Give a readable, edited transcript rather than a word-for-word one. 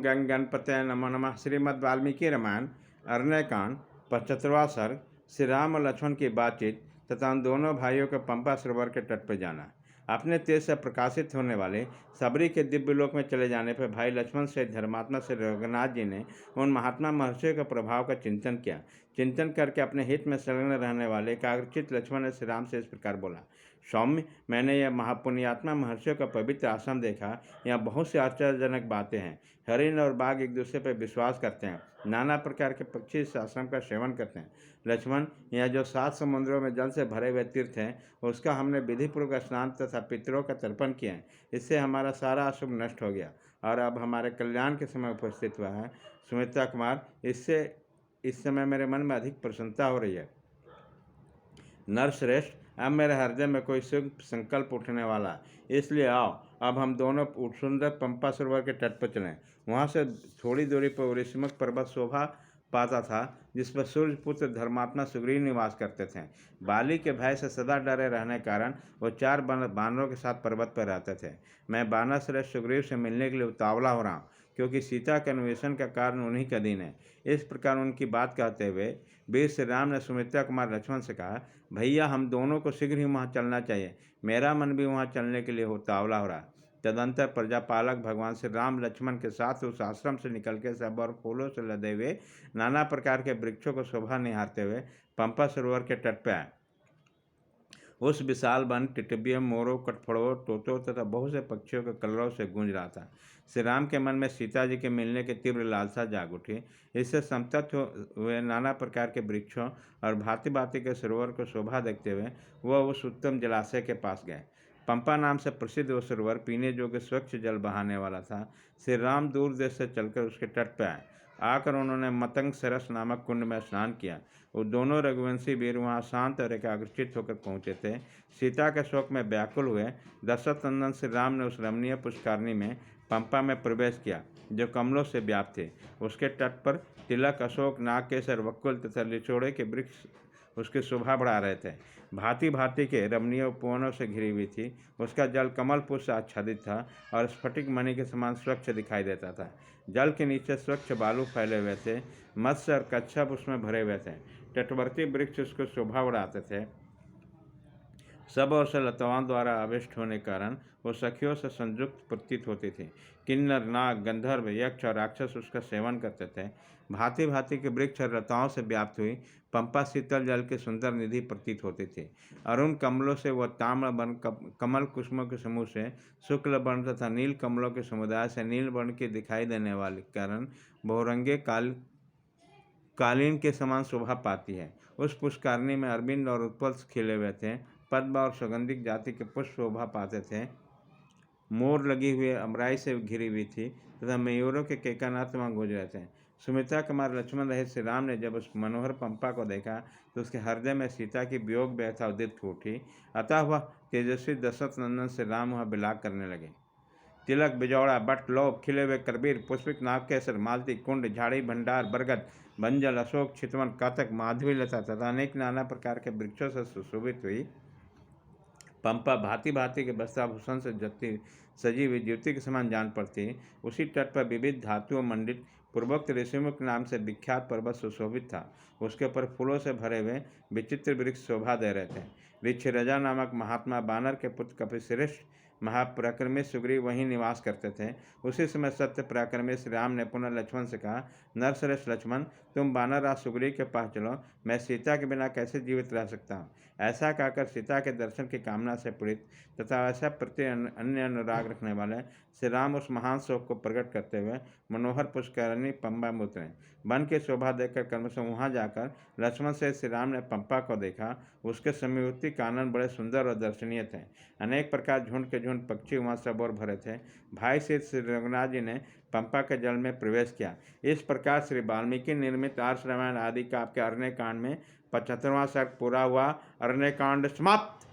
गंग गणपतये नमो नमः। श्रीमद् वाल्मीकि रामायण अरण्यकांड 75वां सर्ग। श्री राम और लक्ष्मण की बातचीत तथा उन दोनों भाइयों के पंपा सरोवर के तट पर जाना। अपने तेज से प्रकाशित होने वाले सबरी के दिव्य लोक में चले जाने पर भाई लक्ष्मण से धर्मात्मा श्री रघुनाथ जी ने उन महात्मा महर्षियों के प्रभाव का चिंतन किया। चिंतन करके अपने हित में संलग्न रहने वाले एकाग्रचित लक्ष्मण ने श्री राम से इस प्रकार बोला। सौम्य, मैंने यह महापुण्यात्मा महर्षियों का पवित्र आश्रम देखा। यहाँ बहुत सी आश्चर्यजनक बातें हैं। हरिण और बाघ एक दूसरे पर विश्वास करते हैं। नाना प्रकार के पक्षी इस आश्रम का सेवन करते हैं। लक्ष्मण, यहाँ जो 7 समुद्रों में जल से भरे हुए तीर्थ हैं, उसका हमने विधिपूर्वक स्नान तथा पितरों का तर्पण किया है। इससे हमारा सारा अशुभ नष्ट हो गया और अब हमारे कल्याण के समय उपस्थित हुआ है। सुमित्रा कुमार, इससे इस समय मेरे मन में अधिक प्रसन्नता हो रही है। नरश्रेष्ठ, अब मेरे हृदय में कोई शुभ संकल्प उठने वाला, इसलिए आओ अब हम दोनों सुंदर पंपा सरोवर के तट पर चलें। वहाँ से थोड़ी दूरी पर ऋषिमुख पर्वत शोभा पाता था, जिस पर सूर्यपुत्र धर्मात्मा सुग्रीव निवास करते थे। बाली के भय से सदा डरे रहने के कारण वो 4 बानरों के साथ पर्वत पर रहते थे। मैं बानर श्रेष्ठ सुग्रीव से मिलने के लिए उतावला हो रहा हूँ, क्योंकि सीता के अन्वेषण का कारण उन्हीं का दिन है। इस प्रकार उनकी बात कहते हुए वीर श्री राम ने सुमित्रा कुमार लक्ष्मण से कहा, भैया हम दोनों को शीघ्र ही वहाँ चलना चाहिए। मेरा मन भी वहाँ चलने के लिए उतावला हो रहा। तदंतर प्रजापालक भगवान श्री राम लक्ष्मण के साथ उस आश्रम से निकल के सब और फूलों से लदे हुए नाना प्रकार के वृक्षों को शोभा निहारते हुए पंपा सरोवर के तट पर आए। उस विशाल वन टिटबियों, मोरों, कटफड़ों, तोतों तथा बहुत से पक्षियों के कलरव से गूंज रहा था। श्री राम के मन में सीता जी के मिलने की तीव्र लालसा जाग उठी। इससे संतप्त हुए नाना प्रकार के वृक्षों और भांति भांति के सरोवर को शोभा देखते हुए वह उस उत्तम जलाशय के पास गए। पंपा नाम से प्रसिद्ध वह सरोवर पीने योग्य स्वच्छ जल बहाने वाला था। श्री राम दूर देश से चलकर उसके तट पर आए। आकर उन्होंने मतंग सरस नामक कुंड में स्नान किया। वो दोनों रघुवंशी वीर वहाँ शांत और एकाग्रचित होकर पहुँचे थे। सीता के शोक में व्याकुल हुए दशरथ नंदन श्री राम ने उस रमणीय पुष्करणी में पंपा में प्रवेश किया, जो कमलों से व्याप्त थे। उसके तट पर तिलक, अशोक, नागकेसर, वक्कुल तथा लिचोड़े के वृक्ष उसकी शोभा बढ़ा रहे थे। भांति भांति के रमणीय उपवनों से घिरी हुई थी। उसका जल कमल पुष्प से आच्छादित था और स्फटिक मणि के समान स्वच्छ दिखाई देता था। जल के नीचे स्वच्छ बालू फैले हुए थे। मत्स्य और कच्छप उसमें भरे हुए थे। तटवर्ती वृक्ष उसको शोभा बढ़ाते थे। सब और से लताओं द्वारा आविष्ट होने के कारण वो सखियों से संयुक्त प्रतीत होती थी। किन्नर, नाग, गंधर्व, यक्ष और राक्षस उसका सेवन करते थे। भांति भांति के वृक्ष और लताओं से व्याप्त हुई पंपा शीतल जल की सुंदर निधि प्रतीत होती थी। अरुण कमलों से वह ताम्र वर्ण, कमल कुसुमों के समूह से शुक्ल वर्ण तथा नील कमलों के समुदाय से नील वर्ण की दिखाई देने वाले कारण बहुरंगे कालीन के समान शोभा पाती है। उस पुष्करणी में अरविंद और उत्पल खिले हुए थे। पद्म और सुगंधिक जाति के पुष्प शोभा पाते थे। मोर लगी हुई अमराई से घिरी हुई थी तथा मयूरों के केकानाथ वहाँ गूंज रहे थे। सुमित्रा कुमार लक्ष्मण रहित श्री राम ने जब उस मनोहर पंपा को देखा तो उसके हृदय में सीता की वियोग व्यथा उदित उठी। अतः वह तेजस्वी दशरथ नंदन श्री राम वहाँ विलाप करने लगे। तिलक, बिजौड़ा, बट, लोभ, खिले हुए करबीर, पुष्पिक नागकेसर, मालती, कुंड, झाड़ी, भंडार, बरगद, बंजल, अशोक, चितवन, कातक, माधवी लता तथा अनेक नाना प्रकार के वृक्षों से सुशोभित हुई पंपा भांति भांति के वस्त्राभूषण से सजी हुई ज्योति के समान जान पड़ती। उसी तट पर विविध धातुओं मंडित पूर्वोक्त ऋषिमुख नाम से विख्यात पर्वत सुशोभित था। उसके ऊपर फूलों से भरे हुए विचित्र वृक्ष शोभा दे रहे थे। ऋक्षराजा नामक महात्मा बानर के पुत्र कपिश्रेष्ठ महापराक्रमी सुग्रीव वहीं निवास करते थे। उसी समय सत्य पराक्रमी श्री राम ने पुनः लक्ष्मण से कहा, नरश्रेष्ठ लक्ष्मण, तुम बानर राज सुग्रीव के पास चलो। मैं सीता के बिना कैसे जीवित रह सकता हूँ। ऐसा कहकर सीता के दर्शन की कामना से पीड़ित तथा ऐसा प्रति अन्य अनुराग रखने वाले श्री राम उस महान शोक को प्रकट करते हुए मनोहर पुष्करणी पंपा में उतरे। वन की शोभा देखकर क्रमशः वहाँ जाकर लक्ष्मण से श्री राम ने पंपा को देखा। उसके समीवर्ती कानन बड़े सुंदर और दर्शनीय थे। अनेक प्रकार झुंड के झुंड पक्षी वहाँ सब और भरे थे। भाई श्री रघुनाथ जी ने पंपा के जल में प्रवेश किया। इस प्रकार श्री वाल्मीकि निर्मित आर्ष रामायण आदि का आपके अरण्यकांड में 75वां सर्ग पूरा हुआ। अरण्यकांड समाप्त।